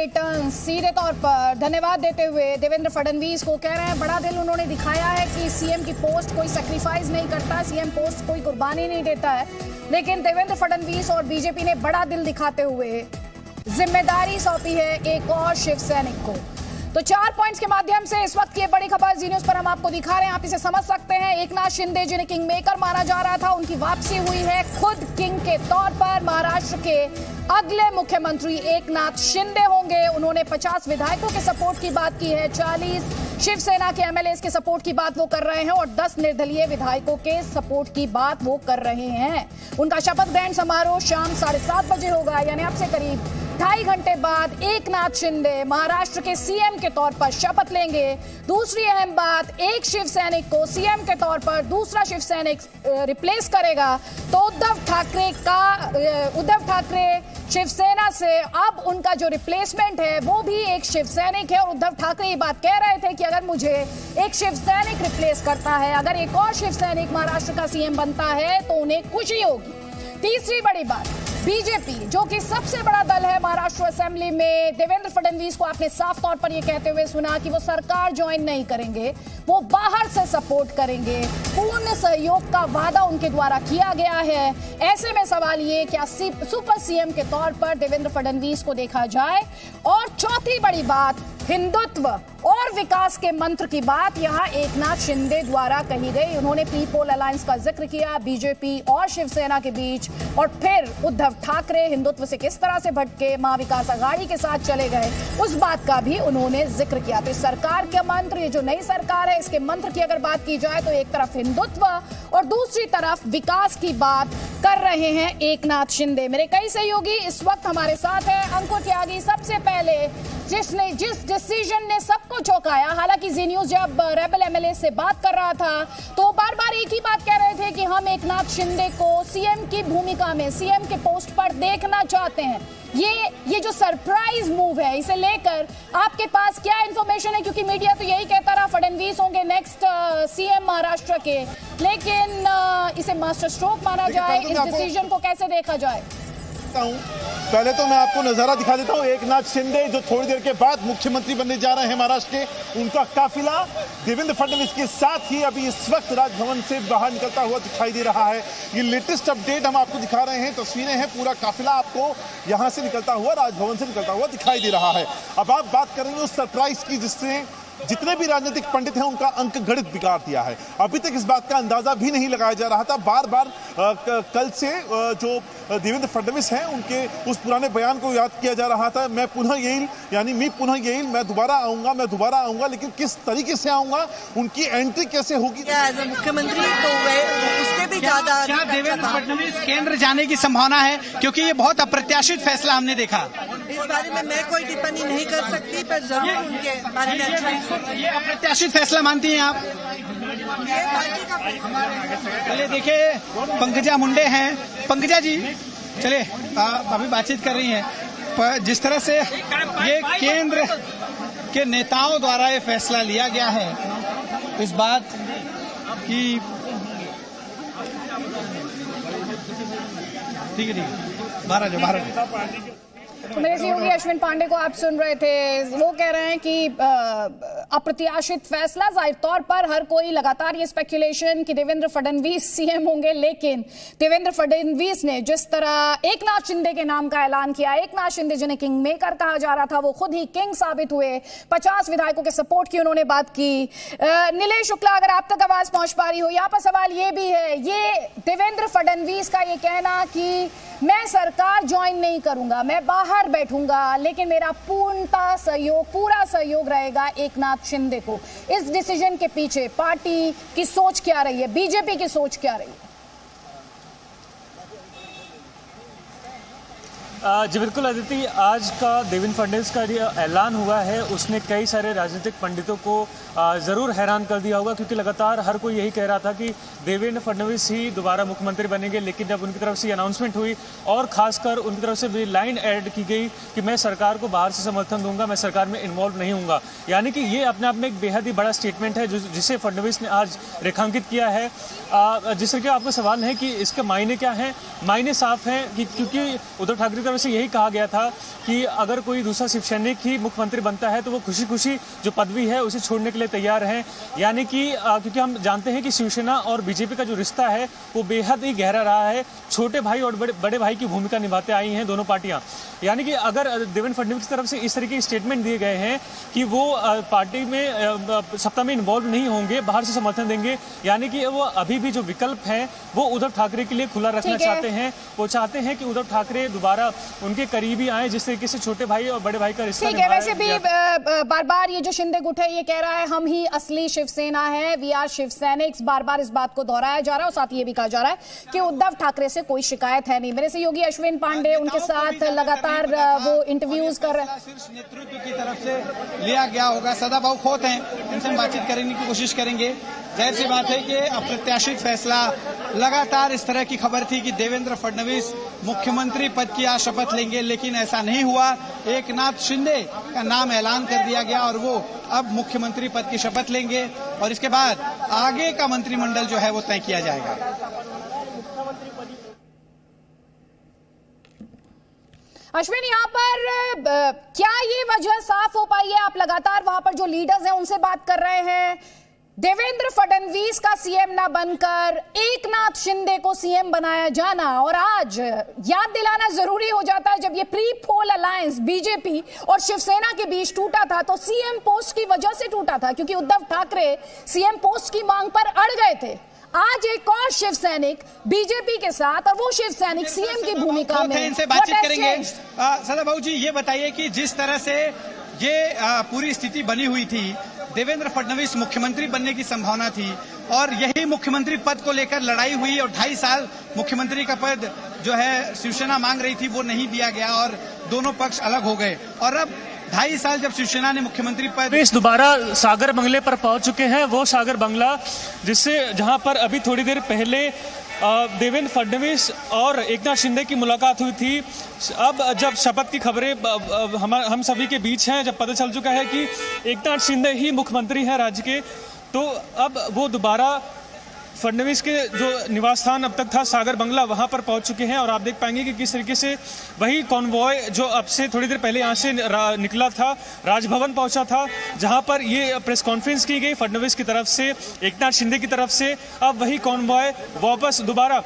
Return सीधे तौर पर धन्यवाद देते हुए देवेंद्र फडणवीस को कह रहे हैं बड़ा दिल उन्होंने दिखाया है कि सीएम की पोस्ट कोई सैक्रिफाइस नहीं करता, सीएम पोस्ट कोई कुर्बानी नहीं देता है। लेकिन देवेंद्र फडणवीस और बीजेपी ने बड़ा दिल दिखाते हुए जिम्मेदारी सौंपी है एक और शिव सैनिक को। तो 4 पॉइंट्स के माध्यम से इस वक्त की बड़ी खबर जी न्यूज पर हम आपको दिखा रहे हैं, आप इसे समझ सकते हैं। एकनाथ शिंदे जिन्हें किंग मेकर माना जा रहा था, उनकी वापसी हुई है। खुद किंग के तौर पर महाराष्ट्र के अगले मुख्यमंत्री एकनाथ शिंदे होंगे। उन्होंने 50 विधायकों के सपोर्ट की बात की है, 40 शिवसेना के एमएलए के सपोर्ट की बात वो कर रहे हैं और 10 निर्दलीय विधायकों के सपोर्ट की बात वो कर रहे हैं। उनका शपथ ग्रहण समारोह शाम 7:30 बजे होगा, यानी अब से करीब 2.5 घंटे बाद एकनाथ शिंदे महाराष्ट्र के सीएम के तौर पर शपथ लेंगे। दूसरी अहम बात, एक शिव सैनिक को सीएम के तौर पर दूसरा शिव सैनिक रिप्लेस करेगा। तो उद्धव ठाकरे शिवसेना से अब उनका जो रिप्लेसमेंट है वो भी एक शिव सैनिक है। और उद्धव ठाकरे ये बात कह रहे थे कि अगर मुझे एक शिव सैनिक रिप्लेस करता है, अगर एक और शिव सैनिक महाराष्ट्र का सीएम बनता है तो उन्हें खुशी होगी। तीसरी बड़ी बात, बीजेपी जो कि सबसे बड़ा दल है महाराष्ट्र असेंबली में, देवेंद्र फडणवीस को आपने साफ तौर पर यह कहते हुए सुना कि वो सरकार ज्वाइन नहीं करेंगे, वो बाहर से सपोर्ट करेंगे। पूर्ण सहयोग का वादा उनके द्वारा किया गया है। ऐसे में सवाल ये क्या सुपर सीएम के तौर पर देवेंद्र फडणवीस को देखा जाए। और चौथी बड़ी बात, हिंदुत्व और विकास के मंत्र की बात यहां एकनाथ शिंदे द्वारा कही गई। उन्होंने पीपल अलायंस का जिक्र किया बीजेपी और शिवसेना के बीच, और फिर उद्धव ठाकरे हिंदुत्व से किस तरह से भटके महाविकास आघाड़ी के साथ चले गए, उस बात का भी उन्होंने जिक्र किया। तो इस सरकार के मंत्र, ये जो नई सरकार है, इसके मंत्र की अगर बात की जाए तो एक तरफ हिंदुत्व और दूसरी तरफ विकास की बात कर रहे हैं एकनाथ शिंदे। मेरे कई सहयोगी इस वक्त हमारे साथ है। अंकुर त्यागी सबसे पहले जिस डिसीजन ने सबको चौंकाया, हालांकि जी न्यूज जब रेबल एमएलए से बात कर रहा था तो बार बार एक ही बात कह रहे थे कि हम एकनाथ शिंदे को सीएम की भूमिका में, सीएम के पोस्ट पर देखना चाहते हैं। ये जो सरप्राइज मूव है, इसे लेकर आपके पास क्या इंफॉर्मेशन है? क्योंकि मीडिया तो यही कहता रहा फडणवीस होंगे नेक्स्ट सीएम महाराष्ट्र के, लेकिन इसे मास्टर स्ट्रोक माना जाए, इस डिसीजन को कैसे देखा जाए? पहले तो मैं आपको नजारा दिखा देता हूं। एकनाथ शिंदे जो थोड़ी देर के बाद मुख्यमंत्री बनने जा रहे हैं महाराष्ट्र के, उनका काफिला देवेंद्र फडणवीस के साथ ही अभी इस वक्त राजभवन से बाहर निकलता हुआ दिखाई दे रहा है। ये लेटेस्ट अपडेट हम आपको दिखा रहे हैं, तस्वीरें हैं, पूरा काफिला आपको यहां से निकलता हुआ, राजभवन से निकलता हुआ दिखाई दे रहा है। अब आप बात करेंगे उस सरप्राइज की जिससे जितने भी राजनीतिक पंडित हैं उनका अंक गणित बिगाड़ दिया है। अभी तक इस बात का अंदाजा भी नहीं लगाया जा रहा था। बार बार कल से जो देवेंद्र फडणवीस हैं उनके उस पुराने बयान को याद किया जा रहा था, मैं पुनः येईल, यानी मैं दोबारा आऊंगा, लेकिन किस तरीके से आऊंगा, उनकी एंट्री कैसे होगी एज ए मुख्यमंत्री, तो उससे भी ज्यादा क्या देवेंद्र फडणवीस केंद्र जाने की संभावना है? क्योंकि ये बहुत अप्रत्याशित फैसला हमने देखा। इस बारे में मैं कोई टिप्पणी नहीं कर सकती, पर जरूर उनके बारे में अच्छा ये अप्रत्याशित फैसला मानती हैं आप? ये पार्टी का चलिए देखिए, पंकजा मुंडे हैं। पंकजा जी चलिए, अभी बातचीत कर रही हैं, पर जिस तरह से ये केंद्र के नेताओं द्वारा ये फैसला लिया गया है, इस बात की ठीक है, बाहर आ जाओ। मेरे सहयोगी अश्विन पांडे को आप सुन रहे थे, वो कह रहे हैं कि अप्रत्याशित फैसला, जाहिर तौर पर हर कोई लगातार ये स्पेकुलेशन कि देवेंद्र फडणवीस सीएम होंगे, लेकिन देवेंद्र फडणवीस ने जिस तरह एकनाथ शिंदे के नाम का ऐलान किया, एकनाथ शिंदे जिन्हें किंग मेकर कहा जा रहा था, वो खुद ही किंग साबित हुए। 50 विधायकों के सपोर्ट की उन्होंने बात की। नीलेश शुक्ला, अगर आप तक आवाज पहुंच पा रही हो, यहाँ पर सवाल ये भी है, ये देवेंद्र फडणवीस का ये कहना कि मैं सरकार ज्वाइन नहीं करूंगा, मैं बाहर बैठूंगा, लेकिन मेरा पूरा सहयोग रहेगा एकनाथ शिंदे को, इस डिसीजन के पीछे पार्टी की सोच क्या रही है, बीजेपी की सोच क्या रही है? जी बिल्कुल अदिति, आज का देवेंद्र फडणवीस का जो ऐलान हुआ है उसने कई सारे राजनीतिक पंडितों को ज़रूर हैरान कर दिया होगा, क्योंकि लगातार हर कोई यही कह रहा था कि देवेंद्र फडणवीस ही दोबारा मुख्यमंत्री बनेंगे। लेकिन जब उनकी तरफ से अनाउंसमेंट हुई और खासकर उनकी तरफ से भी लाइन ऐड की गई कि मैं सरकार को बाहर से समर्थन दूंगा, मैं सरकार में इन्वॉल्व नहीं हूँगा, यानी कि ये अपने आप में एक बेहद ही बड़ा स्टेटमेंट है जिसे फडणवीस ने आज रेखांकित किया है। जिस तरह के आपका सवाल है कि इसके मायने क्या हैं, मायने साफ हैं कि क्योंकि उद्धव ठाकरे तरफ से यही कहा गया था कि अगर कोई दूसरा शिव सैनिक ही मुख्यमंत्री बनता है तो वो खुशी खुशी जो पदवी है उसे छोड़ने के लिए तैयार हैं। यानी कि क्योंकि हम जानते हैं कि शिवसेना और बीजेपी का जो रिश्ता है वो बेहद ही गहरा रहा है। छोटे भाई और बड़े भाई की भूमिका निभाते आई हैं दोनों पार्टियां। यानी कि अगर देवेंद्र फडणवीस की तरफ से इस तरीके के स्टेटमेंट दिए गए हैं कि वो पार्टी में सत्ता में इन्वॉल्व नहीं होंगे, बाहर से समर्थन देंगे, यानी कि वो अभी भी जो विकल्प है वो उद्धव ठाकरे के लिए खुला रखना चाहते हैं। वो चाहते हैं कि उद्धव ठाकरे दोबारा उनके करीबी आए, जिस तरीके से छोटे भाई और बड़े भाई का रिश्ता ठीक है। वैसे भी बार बार ये जो शिंदे गुट है ये कह रहा है हम ही असली शिवसेना है, वी आर शिव सैनिक्स। बार बार इस बात को दोहराया जा रहा है और साथ ये भी कहा जा रहा है कि उद्धव ठाकरे से कोई शिकायत है नहीं। मेरे सहयोगी अश्विन पांडे उनके साथ लगातार वो इंटरव्यूज कर रहे हैं। शीर्ष नेतृत्व की तरफ से लिया गया होगा। सदाभाऊ खोत हैं, इनसे हम बातचीत करने की कोशिश करेंगे। जाहिर सी बात है कि अप्रत्याशित फैसला, लगातार इस तरह की खबर थी कि देवेंद्र फडणवीस मुख्यमंत्री पद की आज शपथ लेंगे, लेकिन ऐसा नहीं हुआ। एकनाथ शिंदे का नाम ऐलान कर दिया गया और वो अब मुख्यमंत्री पद की शपथ लेंगे और इसके बाद आगे का मंत्रिमंडल जो है वो तय किया जाएगा। अश्विन, यहाँ पर क्या ये वजह साफ हो पाई है? आप लगातार वहां पर जो लीडर्स हैं उनसे बात कर रहे हैं। देवेंद्र फडणवीस का सीएम ना बनकर एकनाथ शिंदे को सीएम बनाया जाना, और आज याद दिलाना जरूरी हो जाता है जब ये प्री पोल अलायंस बीजेपी और शिवसेना के बीच टूटा था तो सीएम पोस्ट की वजह से टूटा था, क्योंकि उद्धव ठाकरे सीएम पोस्ट की मांग पर अड़ गए थे। आज एक और शिव सैनिक बीजेपी के साथ और वो शिव सैनिक सीएम की भूमिका में। इनसे बातचीत करेंगे। सदाभाऊ जी, ये बताइए कि जिस तरह से ये पूरी स्थिति बनी हुई थी, देवेंद्र फडणवीस मुख्यमंत्री बनने की संभावना थी और यही मुख्यमंत्री पद को लेकर लड़ाई हुई और 2.5 साल मुख्यमंत्री का पद जो है शिवसेना मांग रही थी वो नहीं दिया गया और दोनों पक्ष अलग हो गए। और अब 2.5 साल जब शिवसेना ने मुख्यमंत्री पद दोबारा सागर बंगले पर पहुंच चुके हैं, वो सागर बंगला जहां पर अभी थोड़ी देर पहले देवेंद्र फडणवीस और एकनाथ शिंदे की मुलाकात हुई थी। अब जब शपथ की खबरें हम सभी के बीच हैं, जब पता चल चुका है कि एकनाथ शिंदे ही मुख्यमंत्री हैं राज्य के, तो अब वो दोबारा फडणवीस के जो निवास स्थान अब तक था सागर बंगला, वहां पर पहुंच चुके हैं। और आप देख पाएंगे कि किस तरीके से वही कॉन्वॉय जो अब से थोड़ी देर पहले यहाँ से निकला था, राजभवन पहुंचा था, जहां पर ये प्रेस कॉन्फ्रेंस की गई फडणवीस की तरफ से, एकनाथ शिंदे की तरफ से। अब वही कॉन्वॉय वापस दोबारा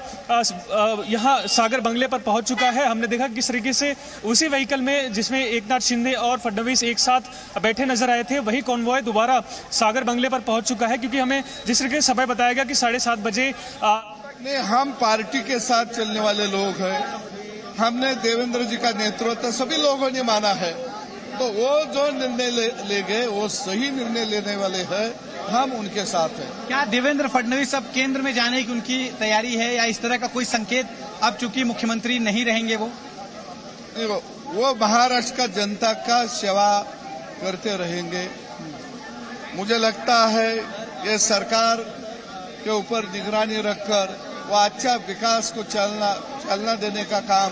यहाँ सागर बंगले पर पहुंच चुका है। हमने देखा किस तरीके से उसी व्हीकल में जिसमें एकनाथ शिंदे और फडणवीस एक साथ बैठे नजर आए थे, वही कॉन्वॉय दोबारा सागर बंगले पर पहुंच चुका है। क्योंकि हमें जिस तरीके से समय बताया गया कि 7:30 बजे हम पार्टी के साथ चलने वाले लोग हैं। हमने देवेंद्र जी का नेतृत्व सभी लोगों ने माना है, तो वो जो निर्णय ले गए वो सही निर्णय लेने वाले हैं, हम उनके साथ हैं। क्या देवेंद्र फडणवीस अब केंद्र में जाने की उनकी तैयारी है या इस तरह का कोई संकेत, अब चूंकि मुख्यमंत्री नहीं रहेंगे वो महाराष्ट्र का जनता का सेवा करते रहेंगे। मुझे लगता है ये सरकार के ऊपर निगरानी रखकर वो अच्छा विकास को चलना देने का काम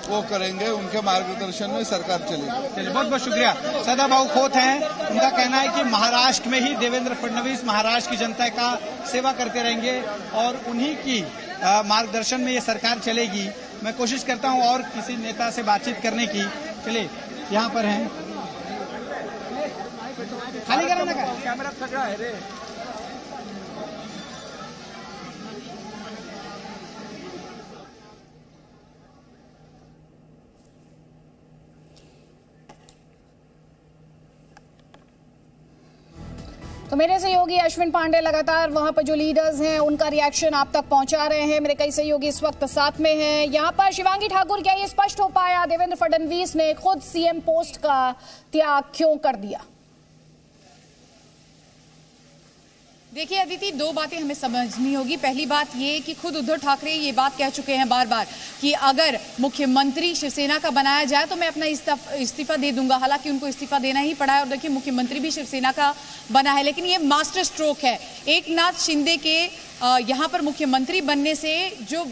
वो करेंगे। उनके मार्गदर्शन में सरकार चलेगी। चलिए, बहुत बहुत शुक्रिया। सदाभाऊ खोत हैं, उनका कहना है कि महाराष्ट्र में ही देवेंद्र फडणवीस महाराष्ट्र की जनता का सेवा करते रहेंगे और उन्हीं की मार्गदर्शन में ये सरकार चलेगी। मैं कोशिश करता हूं और किसी नेता से बातचीत करने की। चलिए, यहाँ पर हैं, खाली कराना का कैमरा सजा है रे। तो मेरे सहयोगी अश्विन पांडे लगातार वहां पर जो लीडर्स हैं उनका रिएक्शन आप तक पहुंचा रहे हैं। मेरे कई सहयोगी इस वक्त साथ में हैं। यहाँ पर शिवांगी ठाकुर, क्या ये स्पष्ट हो पाया देवेंद्र फडणवीस ने खुद सीएम पोस्ट का त्याग क्यों कर दिया? देखिए अदिति, दो बातें हमें समझनी होगी। पहली बात ये कि खुद उद्धव ठाकरे ये बात कह चुके हैं बार बार कि अगर मुख्यमंत्री शिवसेना का बनाया जाए तो मैं अपना इस्तीफा दे दूंगा। हालांकि उनको इस्तीफा देना ही पड़ा है और देखिए मुख्यमंत्री भी शिवसेना का बना है, लेकिन ये मास्टर स्ट्रोक है। एकनाथ शिंदे के यहाँ पर मुख्यमंत्री बनने से जो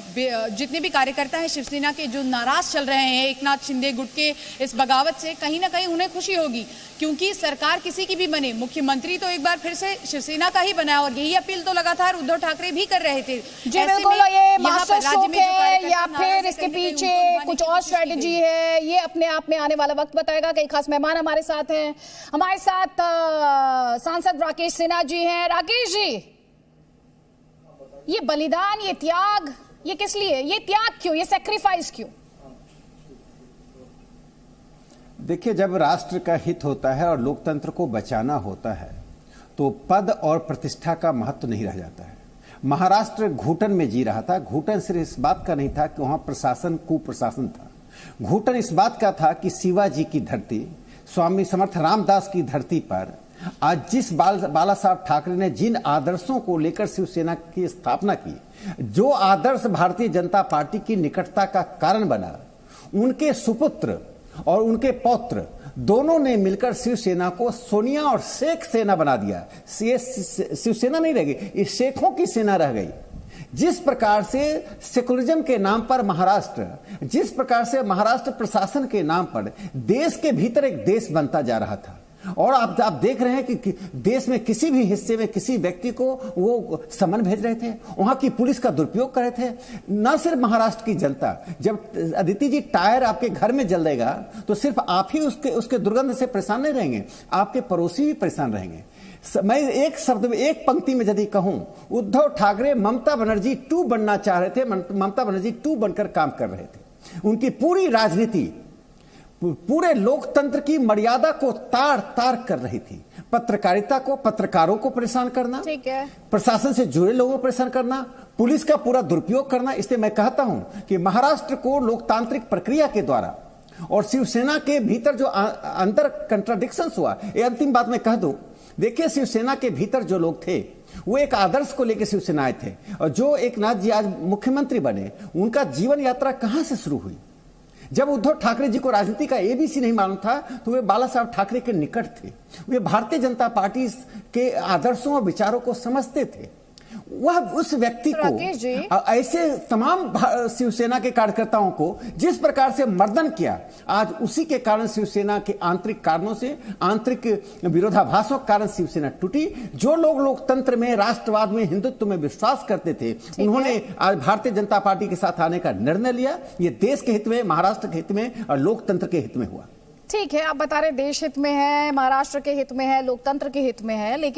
जितने भी कार्यकर्ता हैं शिवसेना के जो नाराज चल रहे हैं एकनाथ शिंदे गुट के इस बगावत से, कहीं ना कहीं उन्हें खुशी होगी, क्योंकि सरकार किसी की भी बने, मुख्यमंत्री तो एक बार फिर से शिवसेना का ही बना और यही अपील तो लगातार उद्धव ठाकरे भी कर रहे थे। जी बिल्कुल, ये मास्टर स्ट्रोक है या फिर इसके पीछे कुछ और स्ट्रेटेजी है, ये अपने आप में आने वाला वक्त बताएगा। कई खास मेहमान हमारे साथ हैं, हमारे साथ सांसद राकेश सिन्हा जी हैं। राकेश जी, ये बलिदान, ये त्याग, ये किस लिए, ये त्याग क्यों, ये सैक्रिफाइस क्यों? देखिए, जब राष्ट्र का हित होता है और लोकतंत्र को बचाना होता है तो पद और प्रतिष्ठा का महत्व नहीं रह जाता है। महाराष्ट्र घुटन में जी रहा था। घुटन सिर्फ इस बात का नहीं था कि वहां प्रशासन कुप्रशासन था। घुटन इस बात का था कि शिवाजी की धरती, स्वामी समर्थ रामदास की धरती पर आज जिस बाला साहब ठाकरे ने जिन आदर्शों को लेकर शिवसेना की स्थापना की, जो आदर्श भारतीय जनता पार्टी की निकटता का कारण बना, उनके सुपुत्र और उनके पौत्र दोनों ने मिलकर शिवसेना को सोनिया और शेख सेना बना दिया। शिवसेना नहीं रह गई, ये शेखों की सेना रह गई। जिस प्रकार से सेकुलरिज्म के नाम पर महाराष्ट्र, जिस प्रकार से महाराष्ट्र प्रशासन के नाम पर देश के भीतर एक देश बनता जा रहा था, और आप देख रहे हैं कि देश में किसी भी हिस्से में किसी व्यक्ति को वो समन भेज रहे थे, वहां की पुलिस का दुरुपयोग कर रहे थे। न सिर्फ महाराष्ट्र की जनता, जब अदिति जी टायर आपके घर में जल देगा तो सिर्फ आप ही उसके दुर्गंध से परेशान नहीं रहेंगे, आपके पड़ोसी भी परेशान रहेंगे। मैं एक शब्द में, एक पंक्ति में यदि कहूं, उद्धव ठाकरे ममता बनर्जी 2 बनना चाह रहे थे, ममता बनर्जी 2 बनकर काम कर रहे थे। उनकी पूरी राजनीति पूरे लोकतंत्र की मर्यादा को तार तार कर रही थी। पत्रकारिता को, पत्रकारों को परेशान करना, ठीक है, प्रशासन से जुड़े लोगों को परेशान करना, पुलिस का पूरा दुरुपयोग करना। इसलिए मैं कहता हूं कि महाराष्ट्र को लोकतांत्रिक प्रक्रिया के द्वारा और शिवसेना के भीतर जो अंदर कंट्राडिक्शंस हुआ, ये अंतिम बात मैं कह दूं। देखिए, शिवसेना के भीतर जो लोग थे वो एक आदर्श को लेकर शिवसेना आए थे, और जो एकनाथ जी आज मुख्यमंत्री बने, उनका जीवन यात्रा कहां से शुरू हुई? जब उद्धव ठाकरे जी को राजनीति का एबीसी नहीं मालूम था तो वे बाला साहब ठाकरे के निकट थे। वे भारतीय जनता पार्टी के आदर्शों और विचारों को समझते थे। वह उस व्यक्ति को, ऐसे तमाम शिवसेना के कार्यकर्ताओं को जिस प्रकार से मर्दन किया, आज उसी के कारण शिवसेना के आंतरिक कारणों से, आंतरिक विरोधाभासों के कारण शिवसेना टूटी। जो लोग लोकतंत्र में, राष्ट्रवाद में, हिंदुत्व में विश्वास करते थे, उन्होंने आज भारतीय जनता पार्टी के साथ आने का निर्णय लिया। ये देश के हित में, महाराष्ट्र के हित में और लोकतंत्र के हित में हुआ। ठीक है, आप बता रहे देश हित में है, महाराष्ट्र के हित में है, लोकतंत्र के हित में है, लेकिन